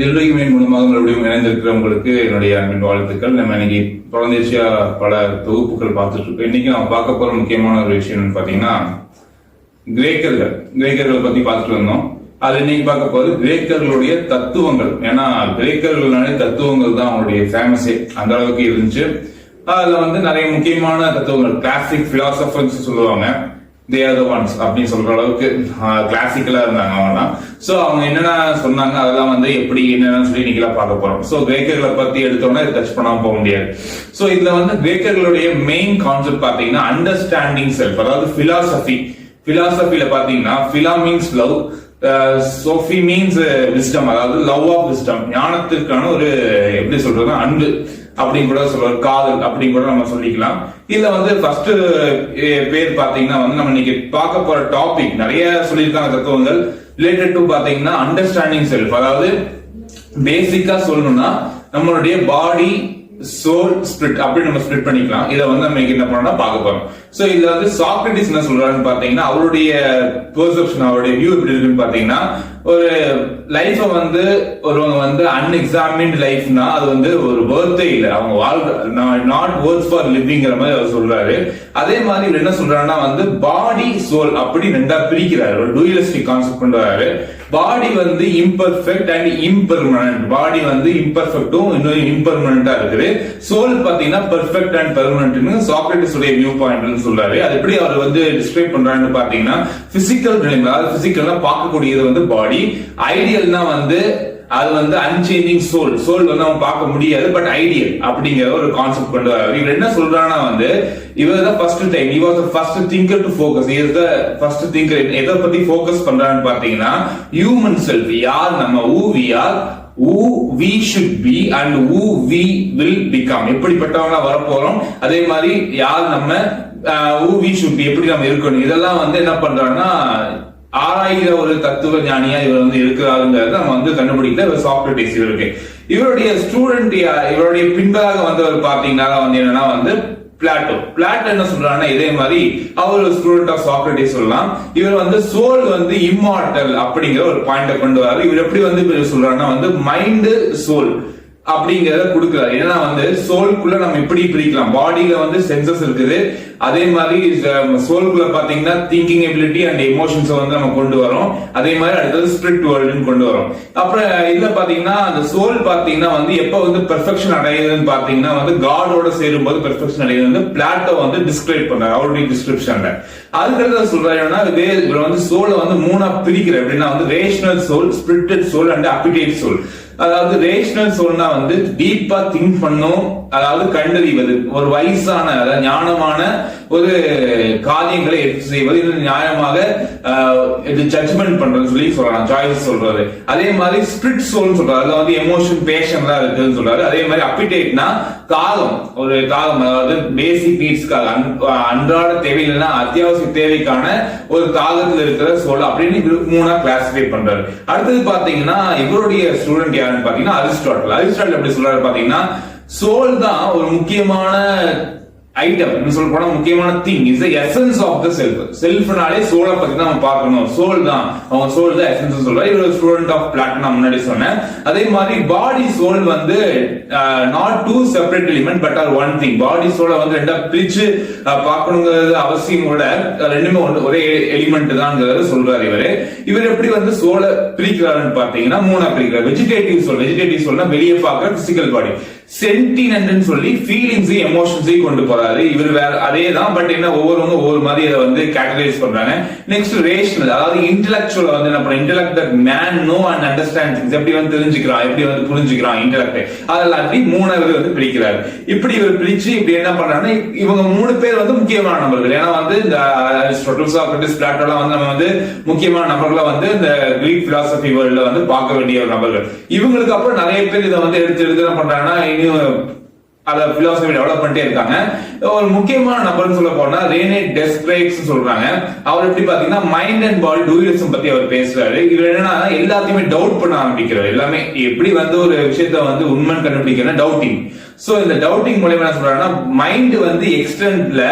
நிர்வகிமையின் மூலமாக மறுபடியும் இணைந்திருக்கிறவங்களுக்கு என்னுடைய அன்பின் வாழ்த்துக்கள். நம்ம இன்னைக்கு தொடர்ச்சியா பல தொகுப்புகள் பார்த்துட்டு இருக்கோம். இன்னைக்கு நம்ம பார்க்க போற முக்கியமான ஒரு விஷயம் பாத்தீங்கன்னா கிரேக்கர்கள் பத்தி பார்த்துட்டு வந்தோம். அது இன்னைக்கு பார்க்க போது கிரேக்கர்களுடைய தத்துவங்கள். ஏன்னா கிரேக்கர்களாலே தத்துவங்கள் தான் அவங்களுடைய ஃபேமஸே, அந்த அளவுக்கு இருந்துச்சு. அதுல நிறைய முக்கியமான தத்துவங்கள், கிளாசிக் பிலாசபர்ஸ் சொல்லுவாங்க, தே ஆர் தி ஒன்ஸ் அப்படின்னு சொல்ற அளவுக்கு கிளாசிக்கலா இருந்தாங்க அவங்க. சோ அவங்க என்னென்ன சொன்னாங்க அதெல்லாம் எப்படி என்னன்னு சொல்லி இன்னைக்கு பார்க்க போறோம். சோ கிரேக்கர்களை பத்தி எடுத்தோம்னா டச் பண்ணாம போக முடியாது. சோ இதுல கிரேக்கர்களுடைய மெயின் கான்செப்ட் பாத்தீங்கன்னா அண்டர்ஸ்டாண்டிங் செல்ஃப், அதாவது பிலாசபி. பிலாசபில பாத்தீங்கன்னா philo means love, sophy means wisdom, அதாவது லவ் ஆஃப் விஸ்டம், ஞானத்திற்கான ஒரு எப்படி சொல்றது அன்பு அப்படின்னு கூட சொல்ற, காதல் அப்படின்னு கூட நம்ம சொல்லிக்கலாம். இதுல ஃபர்ஸ்ட் பேர் பாத்தீங்கன்னா நம்ம இன்னைக்கு பார்க்க போற டாபிக் நிறைய சொல்லியிருக்காங்க தத்துவங்கள் ரிலேட்டட் டு பாத்தீங்கன்னா அண்டர்ஸ்டாண்டிங் செல்ஃப். அதாவது பேசிக்கா சொல்லணும்னா நம்மளுடைய பாடி, சோல், ஸ்பிரிட் அப்படி நம்ம ஸ்பிரிட் பண்ணிக்கலாம். இதை நம்ம என்ன பண்ணோம்னா பார்க்க போறோம். சோ இதுல சாக்ரட்டிஸ் என்ன சொல்றாருன்னு பாத்தீங்கன்னா அவருடைய பெர்செப்ஷன், அவருடைய வியூ எப்படி இருக்குன்னு பாத்தீங்கன்னா, ஒரு லைஃப ஒருவங்க அன்எக்ஸாமின்ட் லைஃப்னா அது ஒரு வர்த்தே இல்ல, அவங்க வாழ்க்கை நாட் வர்த் ஃபார் லிவிங்கிற மாதிரி அவர் சொல்றாரு. அதே மாதிரி இவர் என்ன சொல்றாருன்னா பாடி சோல் அப்படி ரெண்டா பிரிக்கிறாரு, ஒரு டூயலிஸ்டிக் கான்செப்ட் பண்றாரு. பாடி இம்பர்ஃபெக்ட் அண்ட் இம்பெர்மனன்ட், பாடி இம்பர்ஃபெக்டும் இன்னும் இம்பெர்மனன்ட்டா இருக்குது. சோல் பாத்தீங்கன்னா பெர்ஃபெக்ட் அண்ட் பெர்மனன்ட்னு சாக்ரட்டிஸ் உடைய வியூ பாயிண்ட் சொல்றாரு. அது எப்படி அவர் டிஸ்கிரைப் பண்றாருன்னு பாத்தீங்கன்னா பிசிக்கல் நிலைமை, அதாவது பிசிக்கல்னா பார்க்கக்கூடியது பாடி, ஐடியல்னா அது அன்சேஞ்சிங் சோல். சோல் அவன் பார்க்க முடியாது, பட் ஐடியல் அப்படிங்கிற ஒரு கான்செப்ட் கொண்டு வராரு. இவர் என்ன சொல்றான்னா இவர் தான் first time, he was the first thinker to focus, he is the first thinker. எதை பத்தி ஃபோக்கஸ் பண்றான்னு பாத்தீங்கன்னா ஹியூமன் செல்ஃப், யார் நம்ம, who we are, who we should be and who we will become, எப்படிப்பட்டவங்களா வரப்போறோம், அதே மாதிரி யார் நம்ம, who we should be, எப்படி நம்ம இருக்கணும், இதெல்லாம் என்ன பண்றாங்கன்னா ஆராய்கிற ஒரு தத்துவ ஞானியா இவர் இருக்கிறாருங்கிறத நம்ம கண்டுபிடிக்கல சாக்ரட்டிஸ். இவருடைய ஸ்டூடெண்ட், இவருடைய பின்பதாக வந்தவர் பாத்தீங்கன்னா என்னன்னா பிளாட்டோ என்ன சொல்றாருன்னா இதே மாதிரி அவர் ஒரு ஸ்டூடெண்ட் ஆஃப் சாக்ரட்டிஸ் சொல்லலாம். இவர் சோல் இம்மார்டல் அப்படிங்கிற ஒரு பாயிண்ட கொண்டு வராரு. இவர் எப்படி சொல்றாருன்னா மைண்ட் சோல் அப்படிங்கறத கொடுக்கிறாரு. ஏன்னா சோல்குள்ள நம்ம எப்படி பிரிக்கலாம், பாடியில சென்சஸ் இருக்குது, அதே மாதிரி சோல்குள்ள பாத்தீங்கன்னா திங்கிங் எபிலிட்டி அண்ட் எமோஷன்ஸ் நம்ம கொண்டு வரோம். அதே மாதிரி அடுத்தது ஸ்பிரிட் வேர்ல்டுன்னு கொண்டு வரோம். அப்புறம் இதுல பாத்தீங்கன்னா அந்த சோல் பாத்தீங்கன்னா எப்ப பெர்ஃபெக்ஷன் அடையுதுன்னு பாத்தீங்கன்னா காடோட சேரும்போது பெர்ஃபெக்ஷன் அடையுது பிளாட்டோ டிஸ்கிரைப் பண்றாரு அவருடைய டிஸ்கிரிப்ஷன்ல. அதுக்கு சொல்றாரு சோலை மூணா பிரிக்கிற, எப்படின்னா rational soul, spirited soul and appetite soul. அதாவது ரேஷனல் சோல்னா டீப்பா திங்க் பண்ணும், அதாவது கண்டறிவது, ஒரு வயசான அதாவது ஞானமான ஒரு காரியங்களை எடுத்து செய்வது, இது நியாயமாக இது ஜட்ஜ்மெண்ட் பண்றது சொல்லி சொல்லலாம், சாய்ஸ் சொல்றது. அதே மாதிரி ஸ்பிரிட் சோல் சொல்றாரு, அதுல எமோஷன் பேஷன்லாம் இருக்குன்னு சொல்றாரு. அதே மாதிரி அப்பிடைட்னா தாகம், ஒரு தாகம், அதாவது பேசிக் நீட்ஸ்க்காக அன்றாட தேவையில்லைன்னா அத்தியாவசிய தேவைக்கான ஒரு தாகத்தில் இருக்கிற சோல் அப்படின்னு மூணா கிளாசிஃபை பண்றாரு. அடுத்தது பாத்தீங்கன்னா இவருடைய ஸ்டூடெண்ட் யாருன்னு பாத்தீங்கன்னா அரிஸ்டாட்டில் எப்படி சொல்றாரு பாத்தீங்கன்னா சோல் தான் ஒரு முக்கியமான ஐட்டம், சொல்ல போனா முக்கியமான thing, is the essence of the self. செல்ஃப்னாலே சோலை பத்தி தான் நம்ம பார்க்கணும், சோல் தான், அவங்க சோல் தான் எசன்ஸ் சொல்றாரு. இவர் ஸ்டூடெண்ட் ஆஃப் பிளாட்டோ முன்னாடி சொன்னேன். அதே மாதிரி body soul not two separate element but are one thing. Body சோலை ரெண்டா பிரிச்சு பார்க்கணுங்கிறது அவசியம் கூட, ரெண்டுமே ஒரே எலிமெண்ட் தான் சொல்றாரு இவரு. இவர் எப்படி சோலை பிரிக்கிறாருன்னு பாத்தீங்கன்னா மூணா பிரிக்கிறார். வெஜிடேட்டிவ் சோல்னா வெளியே பார்க்கிற பிசிக்கல் பாடி, சென்டிமெண்ட் சொல்லி ஃபீலிங்ஸ் எமோஷன்ஸையும் கொண்டு போறாரு இவர். வேற அதே தான், பட் என்ன ஒவ்வொருவங்க ஒவ்வொரு மாதிரி அதை கேட்டகரைஸ் பண்றாங்க. நெக்ஸ்ட் ரேஷனல், அதாவது இன்டெலக்சுவல் என்ன intellect that man know and understand things, எப்படி தெரிஞ்சுக்கிறான், எப்படி புரிஞ்சுக்கிறான் இன்டெலக்ட், அதெல்லாம் மூணாவது பிரிக்கிறாரு. இப்படி இவர் பிரிச்சு இப்படி என்ன பண்றாங்கன்னா இவங்க மூணு பேர் முக்கியமான நபர்கள். ஏன்னா இந்த அரிஸ்டாட்டில், சாக்ரட்டிஸ், பிளாட்டோலாம் நம்ம முக்கியமான நபர்களை இந்த கிரீக் பிலாசபி வேர்ல்ட்ல பார்க்க வேண்டிய நபர்கள். இவங்களுக்கு அப்புறம் நிறைய பேர் இதை எடுத்து என்ன பண்றாங்கன்னா அத பிலாசபி டெவலப் பண்ணிட்டே இருக்காங்க. ஒரு முக்கியமான நபர்னு சொல்ல போனா ரேனே டெஸ்கிரைப்ஸ் சொல்றாங்க. அவர் எப்படி பாத்தீங்கன்னா மைண்ட் அண்ட் பாடி டூயலிசம் பத்தி அவர் பேசுறாரு. இவர் என்னன்னா எல்லாத்தையுமே டவுட் பண்ண ஆரம்பிக்கிறார். எல்லாமே எப்படி ஒரு விஷயத்த உண்மைன்னு கண்டுபிடிக்கிறேன் டவுட்டிங். சோ இந்த டவுட்டிங் மூலமா என்ன சொல்றாருன்னா மைண்ட் எக்ஸ்டென்ட்ல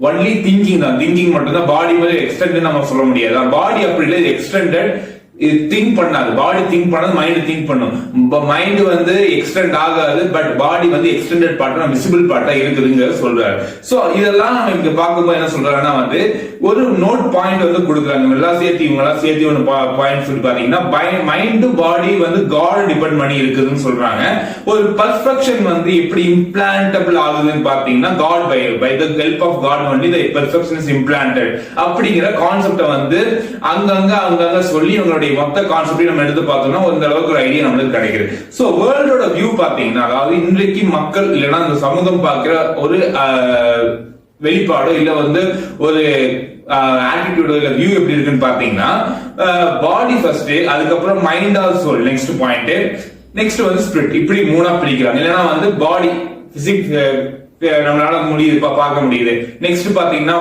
ஒன்லி திங்கிங் தான், திங்கிங் மட்டும் தான், பாடி மாதிரி எக்ஸ்டெண்ட் நம்ம சொல்ல முடியாது. பாடி அப்படி இல்லை, எக்ஸ்டெண்டட் திங்க் பண்ணாது. பாடி திங்க் பண்ணாது, மைண்ட் திங்க் பண்ணும். மைண்ட் வந்து எக்ஸ்டெண்ட் ஆகாது, பட் பாடி வந்து எக்ஸ்டெண்டட் பார்ட்டா விசிபிள் பார்ட்டா இருக்குதுங்க சொல்றாரு. சோ இதெல்லாம் நம்ம இங்க பார்க்கும்போது என்ன சொல்றாருன்னா வந்து ஒரு நோட் பாயிண்ட் வந்து கொடுக்குறாங்க. எல்லாம் சேர்த்து இவங்க எல்லாம் சேர்த்து ஒரு பாயிண்ட் சொல்லி பாத்தீங்கன்னா மைண்ட் பாடி வந்து காட் டிபெண்ட் பண்ணி இருக்குதுன்னு சொல்றாங்க. ஒரு பர்ஃபெக்ஷன் வந்து எப்படி இம்ப்ளான்டபிள் ஆகுதுன்னு பாத்தீங்கன்னா God by the help of God வந்து தி பெர்ஃபெக்ஷன் இஸ் இம்ப்ளான்டட் அப்படிங்கிற கான்செப்ட வந்து அங்கங்க சொல்லி உங்களுடைய மொத்த கான்செப்ட் நம்ம எடுத்து பார்த்தோம்னா இந்த அளவுக்கு ஒரு ஐடியா நம்மளுக்கு கிடைக்குது. சோ வேர்ல்டோட வியூ பாத்தீங்கன்னா, அதாவது இன்றைக்கு மக்கள் இல்லைன்னா அந்த சமூகம் பார்க்கிற ஒரு வெளிப்பாடோ இல்ல வந்து ஒரு ஆட்டிடியூடோ இல்ல வியூ எப்படி இருக்குன்னு பாத்தீங்கன்னா, பாடி ஃபர்ஸ்ட், அதுக்கப்புறம் mind or soul next point, next வந்து ஸ்பிரிட், இப்படி மூணா பிரிக்கிறாங்க. இல்லைன்னா வந்து பாடி பிசிக்ஸ் நம்மளால முடியுது பார்க்க முடியுது. நெக்ஸ்ட் பாத்தீங்கன்னா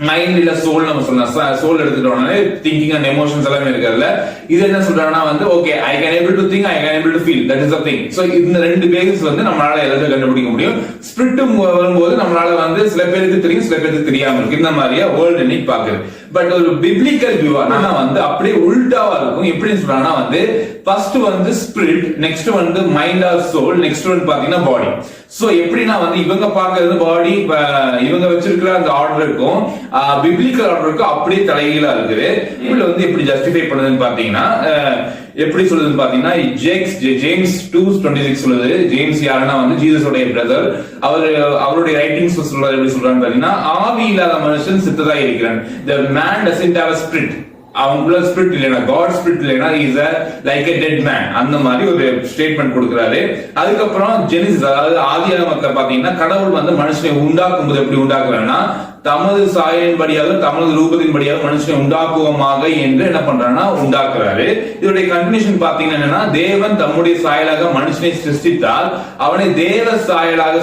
மைண்ட் இல்ல சோல் நம்ம சொல்லலாம். சோல் எடுத்துட்டோம்னா திங்கிங் அண்ட் எமோஷன்ஸ் எல்லாமே இருக்குல்ல. இது என்ன சொல்றாங்கன்னா வந்து okay I can able to think, I can able to feel, that is the thing. So இந்த ரெண்டு பேசிஸ் வந்து நம்மளால எல்லாத்தையும் கண்டுபிடிக்க முடியும். ஸ்பிரிட்டும் வரும்போது நம்மளால வந்து சில பேருக்கு தெரியும், சில பேருக்கு தெரியாம இருக்கு. இந்த மாதிரியா வேர்ல்ட் இன்னைக்கு பாக்குது. பட் ஒரு பிப்ளிக்கல் வியூவா வந்து அப்படியே உல்டாவா இருக்கும். எப்படின்னு சொல்றாங்கன்னா வந்து ஃபர்ஸ்ட் வந்து ஸ்பிரிட், நெக்ஸ்ட் வந்து மைண்ட் ஆர் சோல், நெக்ஸ்ட் வந்து பாத்தீங்கன்னா பாடி. சோ எப்படின்னா வந்து இவங்க பாக்குறது பாடி, இவங்க வச்சிருக்கிற அந்த ஆர்டர் இருக்கும், பிப்ளிக்கல் ஆர்டர் இருக்கும், அப்படியே தலைகீழா இருக்குது. இதுல வந்து எப்படி ஜஸ்டிஃபை பண்ணுதுன்னு பாத்தீங்கன்னா, எப்படி சொல்லுதுன்னு பாத்தீங்கன்னா ஜேம்ஸ் 2:26 சொல்லுது. ஜேம்ஸ் யாருன்னா வந்து ஜீசஸோட பிரதர். அவருடைய ரைட்டிங்ஸ் சொல்றாரு. எப்படி சொல்றான்னு பாத்தீங்கன்னா, ஆவி இல்லாத மனுஷன் செத்ததா இருக்கிறான். The man doesn't have a spirit. அவங்கள ஸ்பிரிட் இல்லைனா, காட் ஸ்பிரிட் இல்லைனா is like a dead man. அந்த மாதிரி ஒரு ஸ்டேட்மெண்ட் கொடுக்குறாரு. அதுக்கப்புறம் ஜெனிசிஸ், அதாவது ஆதியாகமத்தை பாத்தீங்கன்னா கடவுள் வந்து மனுஷனை உண்டாக்கும் போது எப்படி உண்டாக்குறாருன்னா, தமது சாயலின்படியாக தமது ரூபத்தின்படியாக மனுஷனை உண்டாக்குவோமாக என்று என்ன பண்றாங்கன்னா உண்டாக்குறாரு. இதோடைய கண்டினியூஷன் பாத்தீங்கன்னா என்னன்னா, தேவன் தம்முடைய சாயலாக மனுஷனை சிருஷ்டித்தார், அவனை தேவ சாயலாக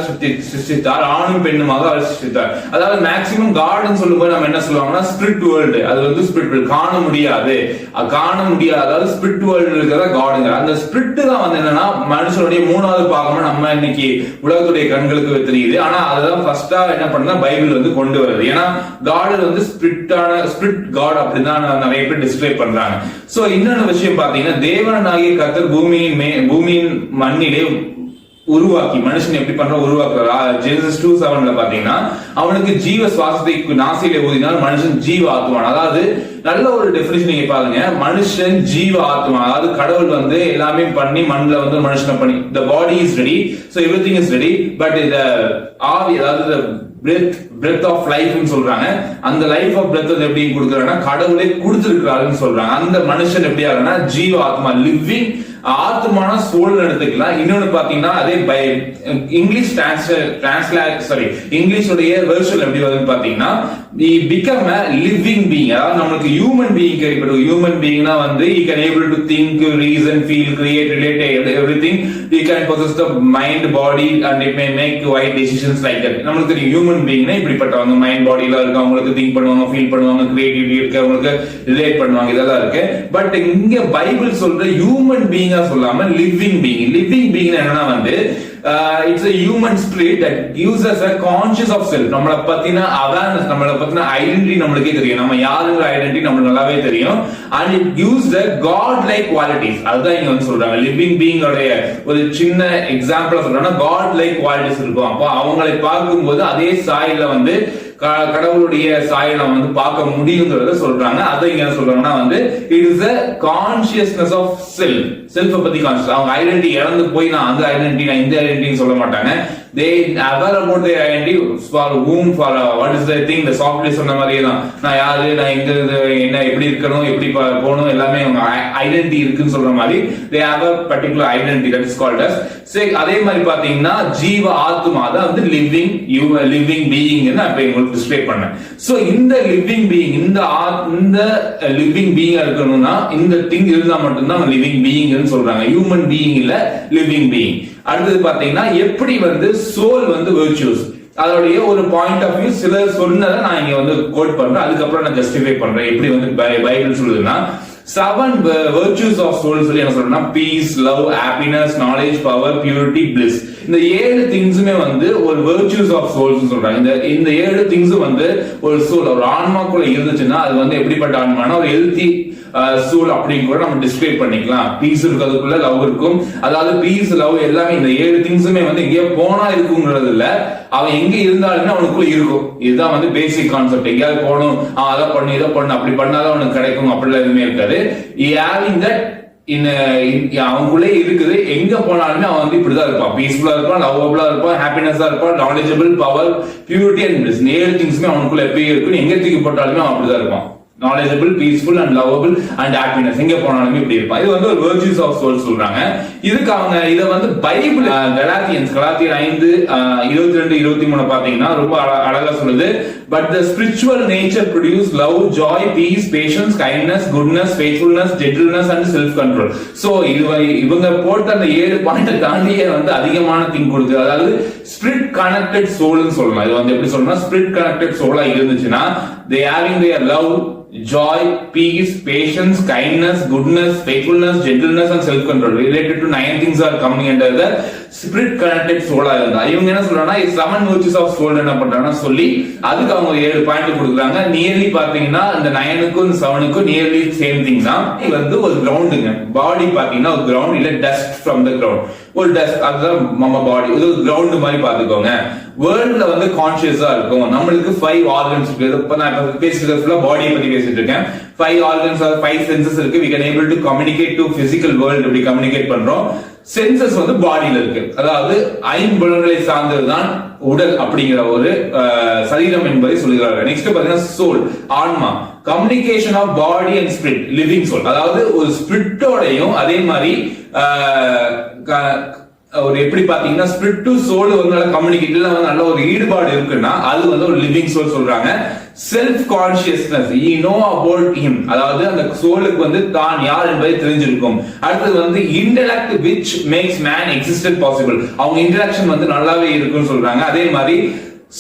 சிருஷ்டித்தார், ஆணும் பெண்ணுமாக அவர் சிருஷ்டித்தார். அதாவது மேக்சிமம் காட்னு சொல்லும்போது நம்ம என்ன சொல்லுவாங்கன்னா ஸ்பிரிட் வேர்ல்டு, அது வந்து ஸ்பிரிட் வேர்ல்டு காண முடியாது, அதாவது ஸ்பிரிட் வேர்ல்டு இருக்கிறத காடுங்க. அந்த ஸ்பிரிட் தான் வந்து என்னன்னா மனுஷனுடைய மூணாவது பாகமா நம்ம இன்னைக்கு உலகத்துடைய கண்களுக்கு தெரியுது. ஆனா அதுதான் ஃபர்ஸ்டா என்ன பண்ணா பைபிள் வந்து கொண்டு வருது. ஏன்னா காட் வந்து ஸ்பிரிட் காட் அப்படிதான் நிறைய பேர் டிஸ்கிரைப் பண்றாங்க. சோ இன்னொரு விஷயம் பாத்தீங்கன்னா, தேவனாகிய கர்த்தர் பூமியின் மண்ணிலே உருவாக்கி மனுஷன் எப்படி பண்ற உருவாக்குறாரு. ஜெனசிஸ் 2:7 பாத்தீங்கன்னா, அவனுக்கு ஜீவ சுவாசத்தை நாசியிலே ஊதினால் மனுஷன் ஜீவ ஆத்மான். அதாவது நல்ல ஒரு டெபினிஷன் நீங்க பாருங்க, மனுஷன் ஜீவ ஆத்மா. அதாவது கடவுள் வந்து எல்லாமே பண்ணி மண்ணில் வந்து மனுஷனை பண்ணி the body is ready, so everything is ready, but the ஆவி, அதாவது breath of life னு சொல்றாங்க. அந்த லைஃப் ஆஃப் breath எப்படி கொடுக்கறாங்கன்னா கடவுளே கொடுத்திருக்காருன்னு சொல்றாங்க. அந்த மனுஷன் எப்படி ஆகுனா ஜீவ ஆத்மா, லிவிங் ஆத்மான சோல் எடுத்துக்கலாம். இன்னொன்னு பாத்தீங்கன்னா அதே இங்கிலீஷ் இங்கிலீஷோடைய வெர்ஷன் எப்படி வருதுன்னு பாத்தீங்கன்னா, he become a living being. அதாவது நமக்கு ஹியூமன் பீயிங் கேள்விப்படும். ஹியூமன் பீயிங்னா வந்து he can able to think, reason, feel, create, relate, everything. He can possess the mind, body and it may make wise decisions like that. நமக்கு தெரியும் human பீயிங்னா இப்படிப்பட்டவங்க, mind பாடியில இருக்கு, அவங்களுக்கு think பண்ணுவாங்க, feel பண்ணுவாங்க, creativity இருக்கு, அவங்களுக்கு ரிலேட் பண்ணுவாங்க, இதெல்லாம் இருக்கு. பட் இங்க பைபிள் சொல்ற ஹியூமன் பீயிங்கா சொல்லாம லிவிங் பீயிங். லிவிங் பீயிங் என்னன்னா வந்து it's a human spirit that gives us a conscious of self. நம்மள பத்தின awareness, நம்மள பத்தின ஐடென்டிட்டி நம்மளுக்கே தெரியும், நம்ம யாருங்கிற ஐடென்டிட்டி நம்மளுக்கு நல்லாவே தெரியும். and it gives the god like qualities. அதுதான் இங்க வந்து சொல்றாங்க லிவிங் பீயிங் உடைய ஒரு சின்ன எக்ஸாம்பிள் சொல்றாங்கன்னா god like qualities இருக்கும். அப்போ அவங்களை பார்க்கும்போது அதே சாயல்ல வந்து கடவுளுடைய சாயலை வந்து பார்க்க முடியுங்கிறத சொல்றாங்க. அதை இங்க சொல்றாங்கன்னா வந்து it is a consciousness of self. செல்ஃப பத்தி கான்ஷியஸ். அவங்க ஐடென்டிட்டி இறந்து போய் நான் அந்த ஐடென்டிட்டி, நான் இந்த ஐடென்டிட்டி சொல்ல மாட்டாங்க. they aware about their identity for whom, for what is the thing. the softly சொன்ன மாதிரியே தான், நான் யாரு, நான் எங்க என்ன எப்படி இருக்கணும், எப்படி போகணும், எல்லாமே அவங்க ஐடென்டிட்டி இருக்குன்னு சொல்ற மாதிரி they have a particular identity that is called as. அதே மாதிரி பாத்தீங்கன்னா ஜீவ ஆத்மா தான் வந்து லிவிங் பீயிங் நான் உங்களுக்கு டிஸ்கிரைப் பண்ணேன். சோ இந்த லிவிங் பீயிங், இந்த லிவிங் பீயிங் இருக்கணும்னா இந்த திங் இருந்தா மட்டும்தான் லிவிங் பீயிங் சொல்றாங்க. ஹியூமன் பீயிங் இல்ல, லிவிங் பீயிங். அடுத்தது பாத்தீங்கன்னா எப்படி வந்து சோல் வந்து வெர்ச்சுவஸ், அதோடைய ஒரு பாயிண்ட் ஆஃப் வியூ சிலர் சொன்னதை நான் இங்க வந்து கோட் பண்றேன், அதுக்கப்புறம் நான் ஜஸ்டிஃபை பண்றேன். எப்படி வந்து பைபிள் சொல்லுதுன்னா 7 virtues of soul சொல்லி என்ன சொல்றேன்னா peace, love, happiness, knowledge, power, purity, bliss. இந்த 7 திங்ஸுமே வந்து ஒரு virtues of souls சொல்றாங்க. இந்த 7 திங்ஸும் வந்து ஒரு சோல், ஒரு ஆன்மாக்குள்ள இருந்துச்சுன்னா அது வந்து எப்படிப்பட்ட ஆன்மானா ஒரு ஹெல்தி சோல் அப்படின்னு கூட நம்ம டிஸ்கிரைப் பண்ணிக்கலாம். பீஸ் இருக்கிறதுக்குள்ள லவ் இருக்கும். அதாவது பீஸ், லவ் எல்லாமே இந்த 7 திங்ஸுமே வந்து எங்கேயோ போனா இருக்குங்கிறது இல்ல, அவன் எங்க இருந்தாலுமே அவனுக்குள்ள இருக்கும். இதுதான் வந்து பேசிக் கான்செப்ட். எங்கேயாவது போகணும், அதை பண்ணு இதை பண்ணு அப்படி பண்ணாதான் அவனுக்கு கிடைக்கும் அப்படிலாம் எதுவுமே இருக்காது. அவனுக்குள்ளே இருக்குது. எங்க போனாலுமே அவன் வந்து இப்படிதான் இருப்பான். பீஸ்ஃபுல்லா இருப்பான், லவ்வபிளா இருப்பான், ஹாப்பினஸா இருப்பான், knowledgeable, power, purity and bliss. 7 திங்ஸுமே அவனுக்குள்ள எப்பயும் இருக்கும். எங்க தூக்கி போட்டாலுமே அவன் அப்படிதான் இருப்பான். knowledgeable, peaceful and lovable and happiness. எங்க போனாலுமே இப்படி இருப்பான். இது வந்து ஒரு virtues of soul சொல்றாங்க. இதுக்கு அவங்க இத வந்து பைபிள் கலாத்தியர் 5:22-23 பாத்தீங்கன்னா ரொம்ப அழகா சொல்லுது. But the spiritual nature produce love, joy, peace, patience, kindness, goodness, faithfulness, gentleness and self control. So இவங்க போட்ட அந்த 7 பாயிண்ட் தாண்டியே வந்து அதிகமான திங் கொடுக்குது. அதாவது ஸ்பிரிட் கனெக்டட் சோல்னு சொல்லலாம். இது வந்து எப்படி சொல்லணும்னா ஸ்பிரிட் கனெக்டட் சோலா இருந்துச்சுன்னா they having their love, joy, peace, patience, kindness, goodness, faithfulness, gentleness and self control related to 9 things are coming under the spirit connected soul. இவங்க என்ன சொல்றாங்கன்னா 7 virtues of soul என்ன பண்றாங்கன்னா சொல்லி அதுக்கு அவங்க 7 பாயிண்ட் கொடுக்குறாங்க. நியர்லி பாத்தீங்கன்னா இந்த 9க்கும் 7க்கும் நியர்லி சேம் திங் தான். இது வந்து ஒரு கிரவுண்டுங்க. பாடி பாத்தீங்கன்னா ஒரு கிரவுண்ட் இல்ல டஸ்ட் ஃப்ரம் த கிரவுண்ட். ஒரு டஸ்ட், அதுதான் நம்ம பாடி. இது ஒரு கிரவுண்ட் மாதிரி பாத்துக்கோங்க. வேர்ல்ட்ல வந்து கான்சியஸா இருக்கும். நம்மளுக்கு 5 ஆர்கன்ஸ் இருக்கு. இப்ப நான் பேசிட்டு ஃபுல்லா பாடியை பத்தி பேசிட்டு இருக்கேன். 5 ஆர்கன்ஸ், 5 சென்சஸ் இருக்கு. we can able to communicate to physical world. இப்படி கம்யூனிகேட் பண்றோம். சென்சஸ் வந்து பாடியில இருக்கு. அதாவது 5 புலன்களை சார்ந்ததுதான் உடல் அப்படிங்கிற ஒரு சரீரம் என்பதை சொல்கிறார்கள். நெக்ஸ்ட் பாத்தீங்கன்னா சோல், ஆன்மா, communication of body and spirit, living soul. அதாவது ஒரு ஸ்பிரிட்டோடையும் அதே மாதிரி ஒரு எப்படி பாத்தீங்கன்னா ஸ்பிரிட் டு சோல் வந்து கம்யூனிகேட் நல்ல ஒரு ஈடுபாடு இருக்குன்னா அது வந்து ஒரு லிவிங் சோல் சொல்றாங்க. Self consciousness, you know about him, அதாவது அந்த சோலுக்கு வந்து தான் யார் என்பதை தெரிஞ்சிருக்கும். அடுத்தது வந்து intellect which makes man existent possible, அவங்க இன்டராக்ஷன் வந்து நல்லாவே இருக்குன்னு சொல்றாங்க. அதே மாதிரி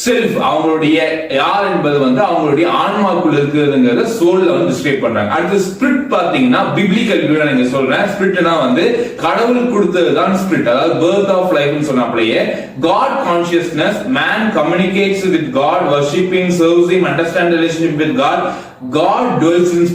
செல்ஃப், அவங்களுடைய யார் என்பது வந்து அவங்களுடைய ஆன்மாக்குள்ள இருக்குதுங்கிறத சோல்ல வந்து டிஸ்கிரைப் பண்றாங்க. அடுத்து ஸ்பிரிட் பாத்தீங்கன்னா பிப்ளிக்கல் வியூல நீங்க சொல்றேன். ஸ்பிரிட்னா வந்து கடவுள் கொடுத்ததுதான் ஸ்பிரிட், அதாவது பர்த் ஆஃப் லைஃப்னு சொன்னப்பலையே God consciousness, man communicates with God, worshipping, serves him, understand relationship with God, God dwells in spirit.